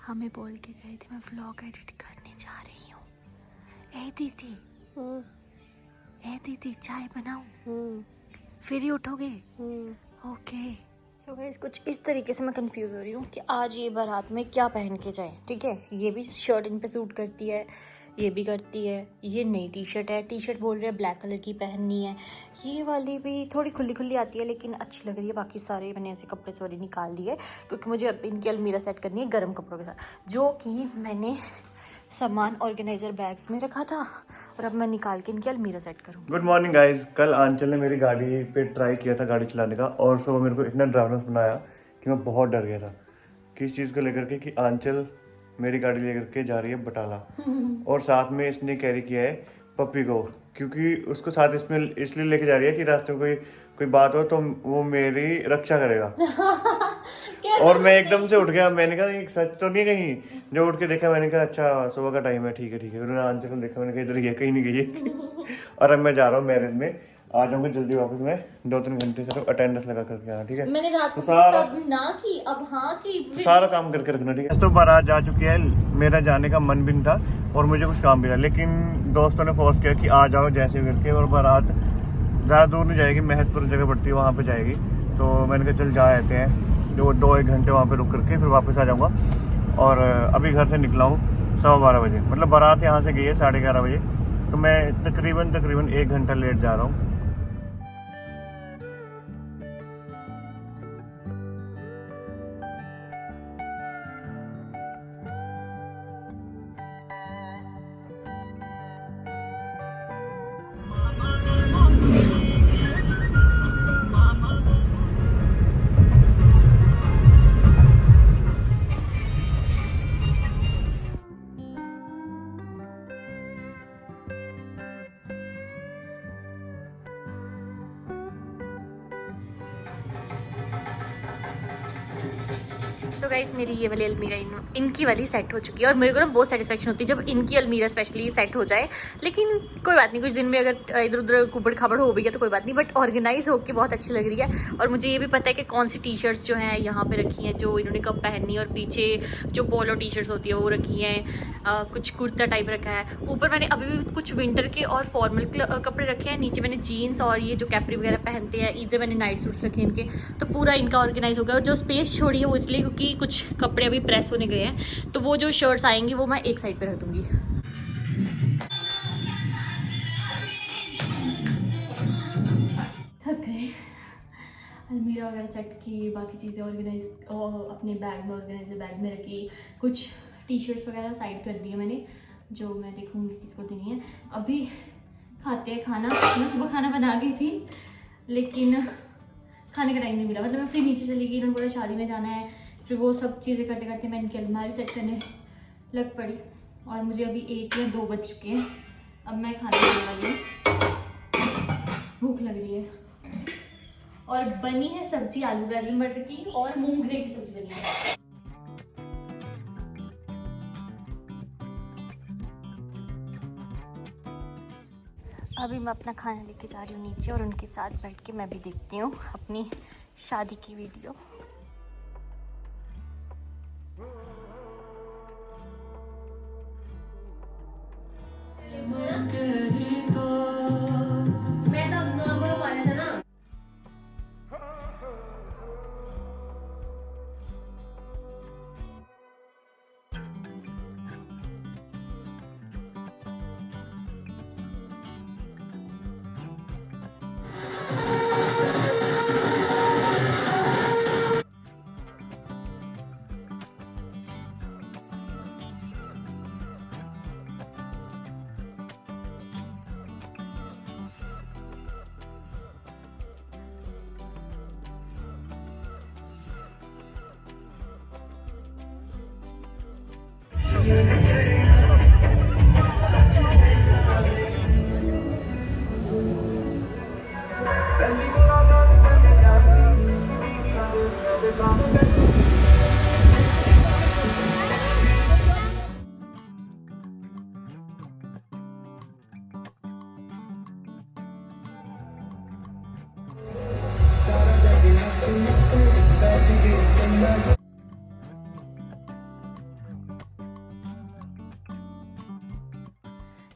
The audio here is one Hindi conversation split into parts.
हमें बोल के गए थे मैं व्लॉग एडिट करने जा रही हूँ। ए दीदी चाय बनाऊं? फिर ही उठोगे? ओके। सो गाइस कुछ इस तरीके से मैं कंफ्यूज हो रही हूँ कि आज ये बारात में क्या पहन के जाएं। ठीक है, ये भी शर्ट इन पे सूट करती है, ये भी करती है। ये नई टी शर्ट है, टी शर्ट बोल रहे हैं ब्लैक कलर की पहननी है। ये वाली भी थोड़ी खुली खुली आती है लेकिन अच्छी लग रही है। बाकी सारे मैंने ऐसे कपड़े सॉरी निकाल दिए क्योंकि मुझे अब इनकी अलमीरा सेट करनी है गर्म कपड़ों के साथ, जो कि मैंने सामान ऑर्गेनाइजर बैग्स में रखा था और अब मैं निकाल के इनकी अलमीरा सेट करूँगी। Good morning guys. कल आंचल ने मेरी गाड़ी पे ट्राई किया था गाड़ी चलाने का और सुबह मेरे को इतना ड्राइवनेस बनाया कि मैं बहुत डर गया था। किस चीज़ को लेकर के कि आंचल मेरी गाड़ी लेकर के जा रही है बटाला और साथ में इसने कैरी किया है पप्पी को, क्योंकि उसको साथ इसमें इसलिए लेके जा रही है कि रास्ते में कोई बात हो तो वो मेरी रक्षा करेगा। और मैं एकदम से उठ गया, मैंने कहा ये सच तो नहीं कहीं। जो उठ के देखा मैंने कहा अच्छा सुबह का टाइम है, ठीक है। उन्होंने आंचल को देखा, मैंने कहा इधर ही है, कहीं नहीं गई है। और अब मैं जा रहा हूँ मैरिज में, आ जाऊंगा जल्दी वापस। मैं 2-3 घंटे से अटेंडेंस लगा करके आना, ठीक है। मैंने रात को तब ना की, अब हाँ की, सारा काम करके रखना, ठीक है। तो बारात जा चुकी है, मेरा जाने का मन भी नहीं था और मुझे कुछ काम भी था, लेकिन दोस्तों ने फोर्स किया कि आ जाओ जैसे करके। और बारात ज़्यादा दूर नहीं जाएगी, महत्वपूर्ण जगह पड़ती है वहाँ पे जाएगी। तो मैंने कहा चल जा आते हैं, जो 2-1 घंटे वहाँ पे रुक करके फिर वापस आ जाऊँगा। और अभी घर से निकला हूँ 12:15 बजे, मतलब बारात यहाँ से गई है 11:30 बजे। तो मैं तकरीबन 1 घंटा लेट जा रहा हूँ। सो गाइस मेरी ये वाली अलमीरा इनकी वाली सेट हो चुकी है और मेरे को ना बहुत सेटिस्फेक्शन होती है जब इनकी अलमीरा स्पेशली सेट हो जाए। लेकिन कोई बात नहीं, कुछ दिन में अगर इधर उधर कुबड़ खाबड़ हो भी गया तो कोई बात नहीं, बट ऑर्गेनाइज होकर बहुत अच्छी लग रही है। और मुझे ये भी पता है कि कौन सी टी शर्ट्स जो हैं यहाँ पे रखी हैं जो इन्होंने कब पहननी है, और पीछे जो पोलो टी शर्ट्स होती है वो रखी हैं, कुछ कुर्ता टाइप रखा है। ऊपर मैंने अभी भी कुछ विंटर के और फॉर्मल कपड़े रखे हैं, नीचे मैंने जीन्स और ये जो कैपरी वगैरह पहनते हैं, इधर मैंने नाइट सूट्स रखे हैं इनके। तो पूरा इनका ऑर्गेनाइज हो गया। और जो स्पेस छोड़ी है वो इसलिए क्योंकि कुछ कपड़े अभी प्रेस होने गए हैं, तो वो जो शर्ट्स आएंगी वो मैं एक साइड पे रख दूंगी। थक गए, अलमीरा वगैरह सेट की, बाकी चीज़ें ऑर्गेनाइज अपने बैग में ऑर्गेनाइजर बैग में रखी, कुछ टी शर्ट्स वगैरह साइड कर दी है मैंने, जो मैं देखूंगी किसको देनी है। अभी खाते हैं खाना। मैं सुबह खाना बना गई थी लेकिन खाने का टाइम नहीं मिला, मतलब मैं फिर नीचे चली गई, इन्होंने बोला शादी में जाना है। फिर वो सब चीज़ें करते करते मैं इनकी अलमारी सेट करने लग पड़ी और मुझे अभी 1 या 2 बज चुके हैं। अब मैं खाने खाने वाली हूँ, भूख लग रही है। और बनी है सब्जी आलू गाजर मटर की और मूंगरे की सब्जी बनी है। अभी मैं अपना खाना लेके जा रही हूँ नीचे और उनके साथ बैठ के मैं भी देखती हूँ अपनी शादी की वीडियो।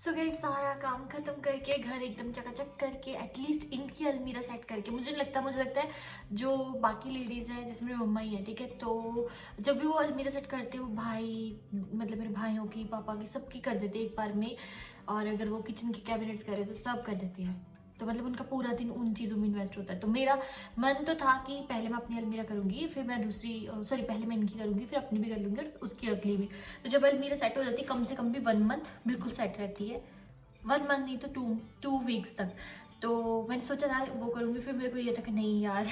सो गाइस सारा काम खत्म करके घर एकदम चकाचक करके एटलीस्ट इनकी अलमीरा सेट करके मुझे लगता है जो बाकी लेडीज़ हैं जिसमें मेरी मम्मा ही है, ठीक है, तो जब भी वो अलमीरा सेट करते हैं वो भाई मतलब मेरे भाइयों की, पापा की, सबकी कर देते हैं एक बार में। और अगर वो किचन के कैबिनेट्स करे तो सब कर देती है, तो मतलब उनका पूरा दिन उन चीज़ों में इन्वेस्ट होता है। तो मेरा मन तो था कि पहले मैं अपनी अलमीरा करूँगी, फिर मैं पहले मैं इनकी करूँगी, फिर अपनी भी कर लूँगी और उसकी अगली भी। तो जब अलमीरा सेट हो जाती है कम से कम भी 1 मंथ बिल्कुल सेट रहती है, 1 मंथ नहीं तो 2 वीक्स तक। तो मैंने सोचा था वो करूँगी, फिर मेरे को ये था कि नहीं यार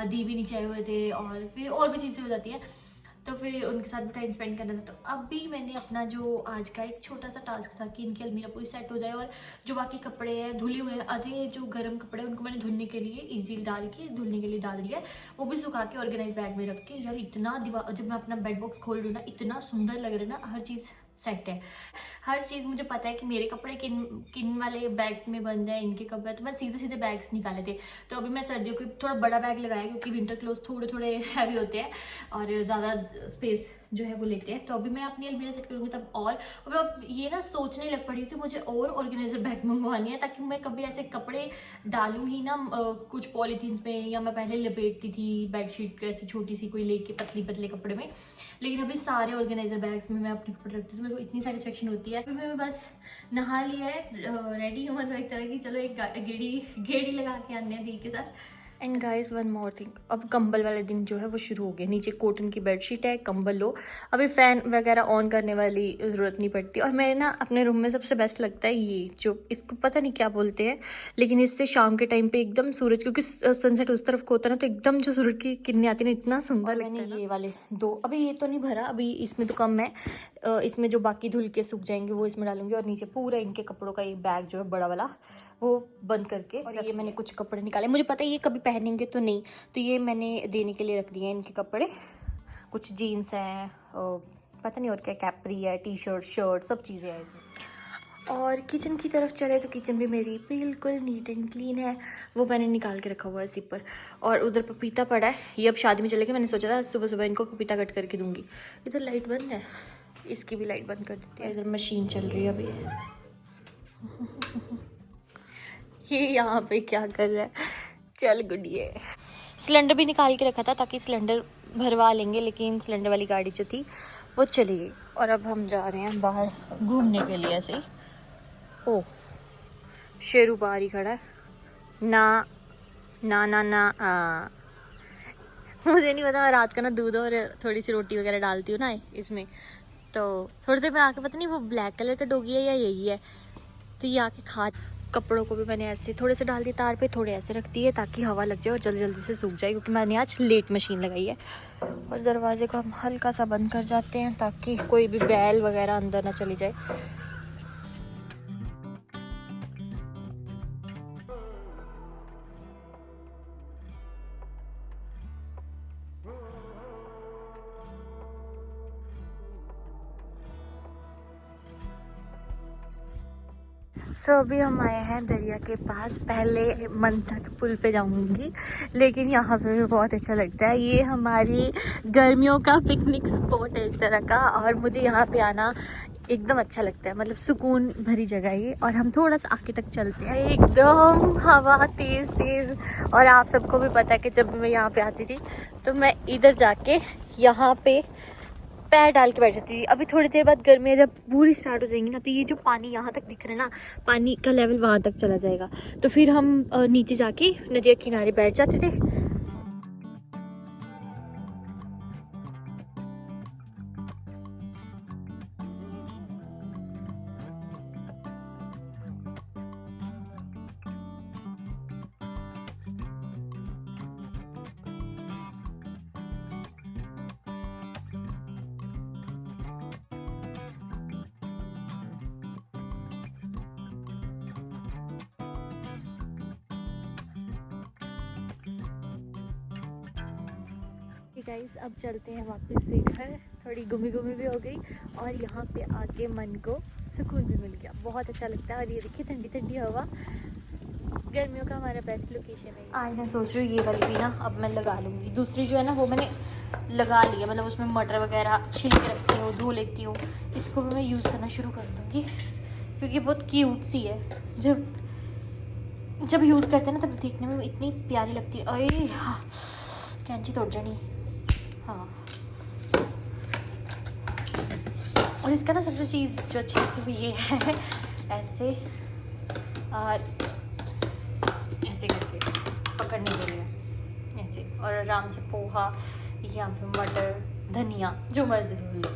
दी भी नहीं चाहिए हुए थे और फिर और भी चीज़ें हो जाती है, तो फिर उनके साथ भी टाइम स्पेंड करना था। तो अभी मैंने अपना जो आज का एक छोटा सा टास्क था कि इनकी अलमीरा पूरी सेट हो जाए और जो बाकी कपड़े हैं धुले हुए आधे जो गर्म कपड़े हैं उनको मैंने धुलने के लिए इजी डाल के धुलने के लिए डाल दिया, वो भी सुखा के ऑर्गेनाइज बैग में रख के। यार इतना जब मैं अपना बेड बॉक्स खोल लूँ ना इतना सुंदर लग रहा है ना, हर चीज़ सेट है, हर चीज़ मुझे पता है कि मेरे कपड़े किन वाले बैग्स में बंद है, इनके कपड़े, तो मैं सीधे बैग्स निकाले थे। तो अभी मैं सर्दियों के थोड़ा बड़ा बैग लगाया क्योंकि विंटर क्लोथ थोड़े हैवी होते हैं और ज़्यादा स्पेस जो है वो लेते हैं। तो अभी मैं अपनी अलमीरा सेट करूँगी तब और मैं अब ये ना सोचने लग पड़ी हूँ कि मुझे और ऑर्गेनाइजर बैग मंगवानी है ताकि मैं कभी ऐसे कपड़े डालूँ ही ना कुछ पॉलीथीन्स में, या मैं पहले लपेटती थी बेडशीट ऐसी छोटी सी कोई लेके पतले कपड़े में, लेकिन अभी सारे ऑर्गेनाइजर बैग्स में मैं अपने कपड़े रखती हूँ, तो मेरे को इतनी सेटिस्फेक्शन होती है। अभी मैं बस नहा लिया है, रेडी हूँ, मतलब एक तरह की चलो एक गेड़ी लगा के आने दी के साथ। And guys one more thing, अब कंबल वाले दिन जो है वो शुरू हो गए। नीचे कॉटन की बेडशीट है, कंबल लो, अभी फ़ैन वगैरह ऑन करने वाली ज़रूरत नहीं पड़ती। और मेरे ना अपने रूम में सबसे बेस्ट लगता है ये जो, इसको पता नहीं क्या बोलते हैं, लेकिन इससे शाम के टाइम पे एकदम सूरज, क्योंकि सनसेट उस तरफ को होता है ना, तो एकदम जो सूरज की किरणें आती है ना इतना सुंदर लगता है। ये वाले 2 अभी ये तो नहीं भरा, अभी इसमें तो कम है, इसमें जो बाकी धुल के सूख जाएंगे वो इसमें डालूंगी। और नीचे पूरा इनके कपड़ों का एक बैग जो है बड़ा वाला वो बंद करके, और ये मैंने कुछ कपड़े निकाले, मुझे पता है ये कभी पहनेंगे तो नहीं, तो ये मैंने देने के लिए रख दिए हैं इनके कपड़े। कुछ जीन्स हैं, पता नहीं और क्या, कैपरी है, टी शर्ट सब चीज़ें हैं इसमें। और किचन की तरफ चले तो किचन भी मेरी बिल्कुल नीट एंड क्लीन है, वो मैंने निकाल के रखा हुआ है सिपर। और उधर पपीता पड़ा है, ये अब शादी में चले गए, मैंने सोचा था सुबह इनको पपीता कट करके दूंगी। इधर लाइट बंद है, इसकी भी लाइट बंद कर देती है। इधर मशीन चल रही है अभी ये यहाँ पे क्या कर रहा है, चल गुडिये। सिलेंडर भी निकाल के रखा था ताकि सिलेंडर भरवा लेंगे, लेकिन सिलेंडर वाली गाड़ी जो थी वो चली गई। और अब हम जा रहे हैं बाहर घूमने के लिए ऐसे ही। ओ शेरू बाहर ही खड़ा है, ना ना ना ना मुझे नहीं पता, मैं रात का ना दूध और थोड़ी सी रोटी वगैरह डालती हूँ ना इसमें, तो थोड़ी देर में आके पता नहीं वो ब्लैक कलर का डोगी है या यही है, तो ये आके खा। कपड़ों को भी मैंने ऐसे थोड़े से डाल दिए तार पे, थोड़े ऐसे रख दिए ताकि हवा लग जाए और जल्दी से सूख जाए, क्योंकि मैंने आज लेट मशीन लगाई है। और दरवाजे को हम हल्का सा बंद कर जाते हैं ताकि कोई भी बैल वगैरह अंदर ना चली जाए। अभी हम आए हैं दरिया के पास। पहले मन था कि पुल पे जाऊंगी, लेकिन यहाँ पे भी बहुत अच्छा लगता है। ये हमारी गर्मियों का पिकनिक स्पॉट है एक तरह का, और मुझे यहाँ पे आना एकदम अच्छा लगता है, मतलब सुकून भरी जगह है। और हम थोड़ा सा आगे तक चलते हैं, एकदम हवा तेज़। और आप सबको भी पता है कि जब मैं यहाँ पे आती थी तो मैं इधर जाके यहाँ पे पैर डाल के बैठ जाती थी। अभी थोड़ी देर बाद गर्मियाँ जब पूरी स्टार्ट हो जाएंगी ना, तो ये जो पानी यहाँ तक दिख रहा है ना, पानी का लेवल वहाँ तक चला जाएगा, तो फिर हम नीचे जाके नदी के किनारे बैठ जाते थे। गाइस अब चलते हैं वापस से घर, थोड़ी घूमी भी हो गई और यहाँ पे आके मन को सुकून भी मिल गया, बहुत अच्छा लगता है। और ये देखिए ठंडी हवा, गर्मियों का हमारा बेस्ट लोकेशन है। आज मैं सोच रही हूँ ये वाली भी ना अब मैं लगा लूँगी, दूसरी जो है ना वो मैंने लगा लिया, मतलब उसमें मटर वगैरह छिल के रखती हूँ, धो लेती हूँ, इसको भी मैं यूज़ करना शुरू कर दूँगी। क्योंकि बहुत क्यूट सी है। जब यूज़ करते हैं ना तब देखने में इतनी प्यारी लगती है। अरे हाँ, कैंची तोड़ जानी। हाँ, और इसका ना सबसे चीज़ जो अच्छी लगती है वो ये है, ऐसे और ऐसे करके पकड़ने के लिए ऐसे, और आराम से पोहा या फिर मटर धनिया जो मर्जी लो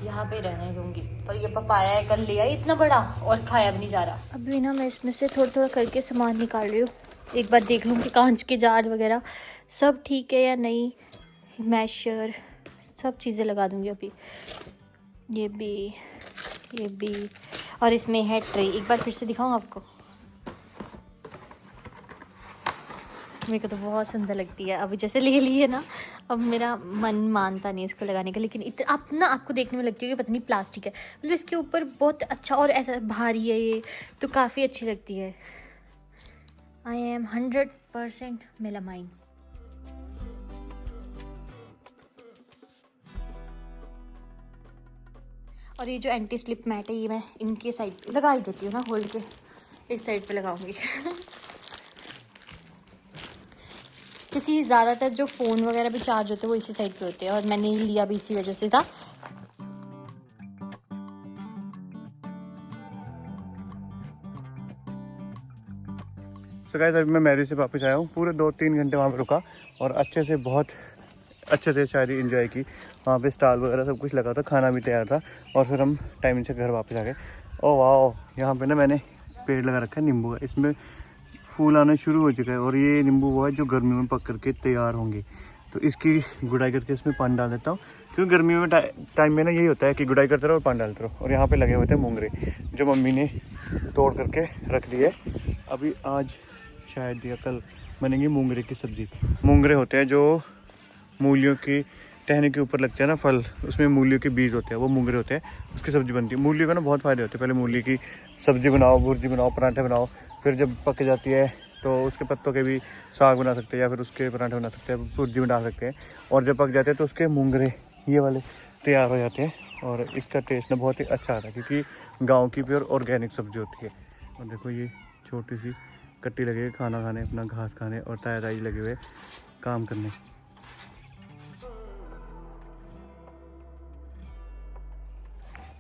यहाँ पे रहने दूंगी। और ये पपाया है, कल लिया इतना बड़ा और खाया भी नहीं जा रहा। अभी ना मैं इसमें से थोड़ा थोड़ा करके सामान निकाल रही हूँ। एक बार देख लूँ कि कांच के जार वगैरह सब ठीक है या नहीं। मैशर सब चीज़ें लगा दूँगी अभी। ये भी और इसमें है ट्रे। एक बार फिर से दिखाऊँ आपको। मेरे को तो बहुत सुंदर लगती है। अभी जैसे ले ली है ना, अब मेरा मन मानता नहीं इसको लगाने का, लेकिन इतना अब ना आपको देखने में लगती है कि पता नहीं प्लास्टिक है, मतलब इसके ऊपर बहुत अच्छा और ऐसा भारी है ये, तो काफ़ी अच्छी लगती है। I am 100% melamine. और ये जो एंटी स्लिप मैट है ये मैं इनके साइड पे लगा ही देती हूँ ना, होल्ड के इस साइड पे लगाऊंगी क्योंकि ज़्यादातर जो फ़ोन वगैरह भी चार्ज होते हैं वो इसी साइड पे होते हैं, और मैंने लिया भी इसी वजह से था। सो गाइस अभी मैं मैरिज से वापस आया हूँ। पूरे 2-3 घंटे वहाँ पे रुका और बहुत अच्छे से शायरी एंजॉय की। वहाँ पे स्टॉल वगैरह सब कुछ लगा था, खाना भी तैयार था, और फिर हम टाइम से घर वापस आ गए। ओह वाह, यहाँ पे ना मैंने पेड़ लगा रखा है नींबू का, इसमें फूल आना शुरू हो चुका है। और ये नींबू वो है जो गर्मियों में पक करके तैयार होंगे, तो इसकी गुड़ाई करके इसमें पानी डाल देता हूँ, क्योंकि गर्मियों में टाइम में ना यही होता है कि गुड़ाई करते रहो और पानी डालते रहो। और यहाँ पे लगे हुए थे मोंगरे जो मम्मी ने तोड़ करके रख दिए। अभी आज शायद या कल बनेंगी मोंगरे की सब्ज़ी। मोंगरे होते हैं जो मूलियों की टहनी के ऊपर लगते हैं ना फल, उसमें मूलियों के बीज होते हैं, वो मोंगरे होते हैं, उसकी सब्ज़ी बनती है। मूलियों का ना बहुत फ़ायदे होते हैं। पहले मूली की सब्ज़ी बनाओ, भुर्जी बनाओ, पराठे बनाओ, फिर जब पक जाती है तो उसके पत्तों के भी साग बना सकते हैं, या फिर उसके पराठे बना सकते हैं, भुर्जी बना सकते हैं। और जब पक जाते हैं तो उसके मोंगरे ये वाले तैयार हो जाते हैं, और इसका टेस्ट ना बहुत ही अच्छा आता है, क्योंकि गाँव की प्योर ऑर्गेनिक सब्ज़ी होती है। और देखो ये छोटी सी कट्टी लगे खाना खाने, अपना घास खाने, और ताया ताई लगे हुए काम करने।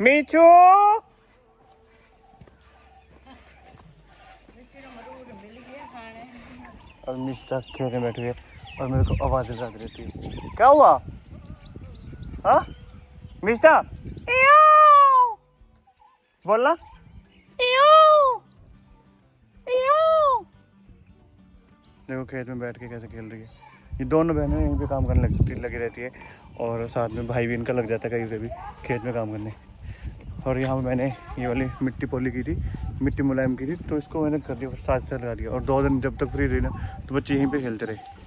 मीचू और मिस्टर खेलने बैठ गए, और मेरे को आवाज़ें आती रहती है। क्या हुआ? हाँ मिस्टर बोलना। देखो खेत में बैठ के कैसे खेल रही है। ये दोनों बहनें यहीं पे काम करने लगी रहती है, और साथ में भाई भी इनका लग जाता है कहीं से भी खेत में काम करने। और यहाँ पे मैंने ये वाली मिट्टी पोली की थी, मिट्टी मुलायम की थी, तो इसको मैंने कर दिया, साथ से लगा दिया। और 2 दिन जब तक फ्री रही ना तो बच्चे यहीं पे खेलते रहे।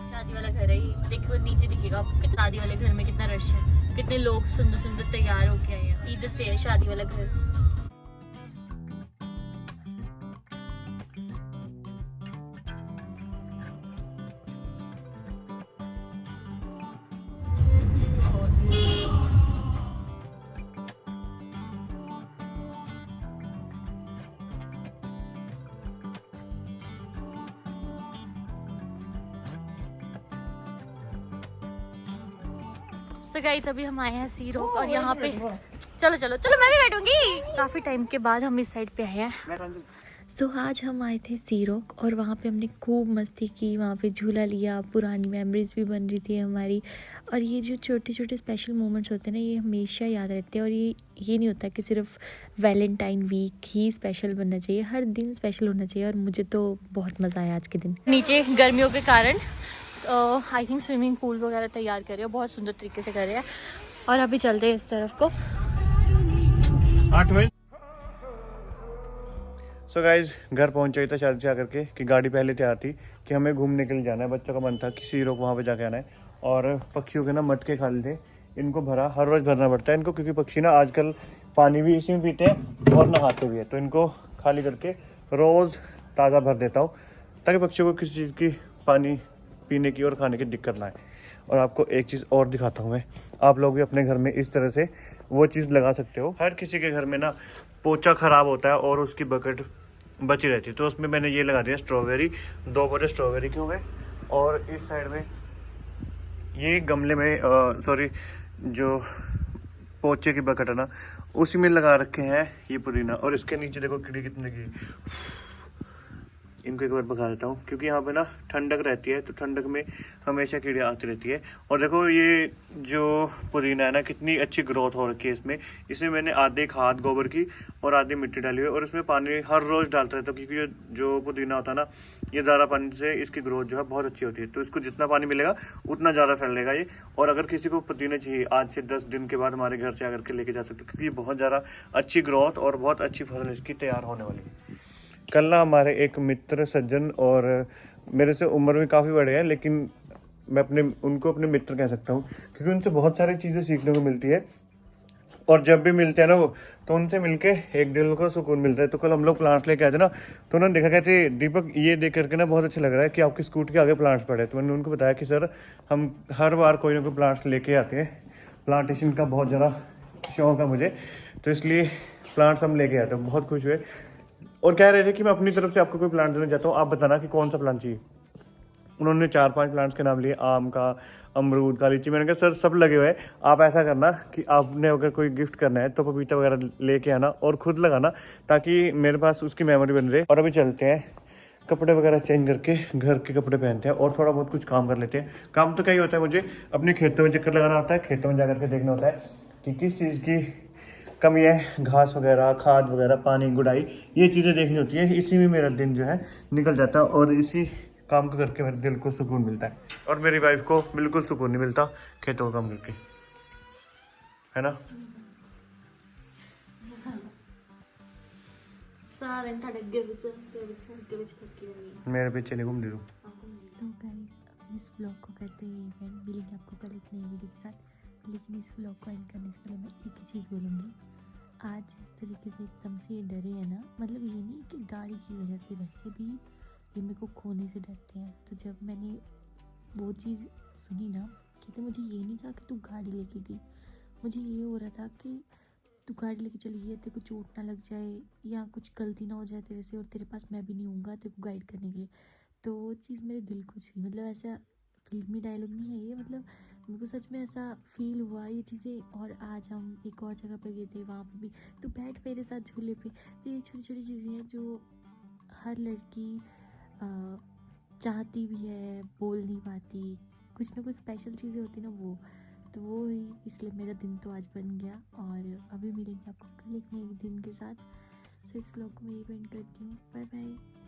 शादी वाला घर है ये, देखो नीचे दिखेगा आपको शादी वाले घर में कितना रश है, कितने लोग सुंदर सुंदर तैयार होके आए हैं। इधर से है शादी वाला घर। तो गाइस अभी हम आए हैं सी रॉक, और यहाँ पे चलो चलो चलो मैं भी बैठूंगी। काफी टाइम के बाद हम इस साइड पे आए हैं। तो आज हम आए थे सी रॉक, और वहाँ पे हमने खूब मस्ती की, वहाँ पे झूला लिया, पुरानी मेमोरीज भी बन रही थी हमारी। और ये जो छोटे छोटे स्पेशल मोमेंट्स होते हैं ना, ये हमेशा याद रहते हैं। और ये नहीं होता कि सिर्फ वैलेंटाइन वीक ही स्पेशल बनना चाहिए, हर दिन स्पेशल होना चाहिए। और मुझे तो बहुत मज़ा आया आज के दिन। नीचे गर्मियों के कारण आई थिंक स्विमिंग पूल वगैरह तैयार कर रहे हो, बहुत सुंदर तरीके से कर रहे हैं। और अभी चलते हैं इस तरफ को। सो गाइज घर पहुंचा ही था शादी से आकर के कि गाड़ी पहले तैयार थी कि हमें घूमने के लिए जाना है। बच्चों का मन था कि सीरो को वहाँ पे जाके आना है और पक्षियों के ना मटके खाली थे, इनको भरा। हर रोज़ भरना पड़ता है इनको क्योंकि पक्षी ना आजकल पानी भी इसी में पीते हैं और नहाते भी हैं, तो इनको खाली करके रोज़ ताज़ा भर देता हूँ ताकि पक्षियों को किसी चीज़ की पानी पीने की और खाने की दिक्कत ना आए। और आपको एक चीज़ और दिखाता हूँ मैं, आप लोग भी अपने घर में इस तरह से वो चीज़ लगा सकते हो। हर किसी के घर में ना पोछा ख़राब होता है और उसकी बकेट बची रहती है, तो उसमें मैंने ये लगा दिया स्ट्रॉबेरी, 2 बोरे स्ट्रॉबेरी के हो गए। और इस साइड में ये गमले में सॉरी जो पोचे की बकेट है ना उसी में लगा रखे हैं ये पुदीना। और इसके नीचे देखो कीड़ी कितने की, इनको एक बार भगा देता हूँ क्योंकि यहाँ पे ना ठंडक रहती है, तो ठंडक में हमेशा कीड़े आती रहती है। और देखो ये जो पुदीना है ना कितनी अच्छी ग्रोथ हो रखी है इसमें मैंने आधे खाद गोबर की और आधी मिट्टी डाली हुई है और इसमें पानी हर रोज़ डालता रहता हूँ क्योंकि ये जो पुदीना होता है ना ये ज़्यादा पानी से इसकी ग्रोथ जो है बहुत अच्छी होती है, तो इसको जितना पानी मिलेगा उतना ज़्यादा फैलेगा ये। और अगर किसी को पुदीना चाहिए आज से 10 दिन के बाद हमारे घर से आकर के लेके जा सकते क्योंकि ये बहुत ज़्यादा अच्छी ग्रोथ और बहुत अच्छी फसल इसकी तैयार होने वाली है। कल ना हमारे एक मित्र सज्जन और मेरे से उम्र में काफ़ी बड़े हैं, लेकिन मैं उनको अपने मित्र कह सकता हूँ क्योंकि उनसे बहुत सारी चीज़ें सीखने को मिलती है। और जब भी मिलते हैं ना वो, तो उनसे मिलके एक दिल को सुकून मिलता है। तो कल हम लोग प्लांट्स लेके आए थे ना, तो उन्होंने देखा कहते दीपक ये देख करके ना बहुत अच्छा लग रहा है कि आपकी स्कूटी के आगे प्लांट्स पड़े। तो मैंने उनको बताया कि सर हम हर बार कोई ना कोई प्लांट्स लेके आते हैं, प्लांटेशन का बहुत ज़्यादा शौक है मुझे, तो इसलिए प्लांट्स हम लेके आते हैं। बहुत खुश हुए और कह रहे थे कि मैं अपनी तरफ से आपको कोई प्लांट देना चाहता हूँ, आप बताना कि कौन सा प्लांट चाहिए। उन्होंने 4-5 प्लांट्स के नाम लिए, आम का, अमरूद का, लीची। मैंने कहा सर सब लगे हुए हैं, आप ऐसा करना कि आपने अगर कोई गिफ्ट करना है तो पपीता वगैरह लेके आना और खुद लगाना ताकि मेरे पास उसकी मेमोरी बन रहे। और अभी चलते हैं कपड़े वगैरह चेंज करके घर के कपड़े पहनते हैं और थोड़ा बहुत कुछ काम कर लेते हैं। काम तो क्या ही होता है, मुझे अपने खेतों में चक्कर लगाना होता है, खेतों में जा करके देखना होता है कि किस चीज़ की कमी है, घास वगैरह, खाद वगैरह, पानी, गुड़ाई, ये चीज़ें देखनी होती है। इसी में मेरा दिन जो है निकल जाता है और इसी काम को करके मेरे दिल को सुकून मिलता है। और मेरी वाइफ को बिल्कुल सुकून नहीं मिलता खेतों का काम करके, है ना। मेरे पीछे नहीं घूमती तू। सो गाइस इस व्लॉग को करते हुए एंड मिलेंगे आपको कल एक नई वीडियो के साथ। लेकिन इस व्लॉग को एंड करने से पहले मैं एक ही चीज़ बोलूँगी, आज जिस तरीके से एकदम से डरे हैं ना, मतलब ये नहीं कि गाड़ी की वजह से, वैसे भी ये मेरे को खोने से डरते हैं। तो जब मैंने वो चीज़ सुनी ना, कहते मुझे ये नहीं था कि तू गाड़ी लेके गई, मुझे ये हो रहा था कि तू गाड़ी लेके चली गई, तेरे को चोट ना लग जाए या कुछ गलती ना हो जाए तेरे से, और तेरे पास मैं भी नहीं हूँगा तेरे को गाइड करने के लिए। तो वो चीज़ मेरे दिल को छुई, मतलब ऐसा फिल्मी डायलॉग नहीं है ये, मतलब मेरे को सच में ऐसा फील हुआ ये चीज़ें। और आज हम एक और जगह पर गए थे, वहाँ पर भी तो बैठ मेरे साथ झूले पे। तो ये छोटी छोटी चीज़ें हैं जो हर लड़की चाहती भी है, बोल नहीं पाती, कुछ ना कुछ स्पेशल चीज़ें होती ना वो, तो वो ही, इसलिए मेरा दिन तो आज बन गया। और अभी मिलेंगे आपको कल एक नए दिन के साथ। सो इस व्लॉग को मैं ये एंड करती हूँ। Bye bye.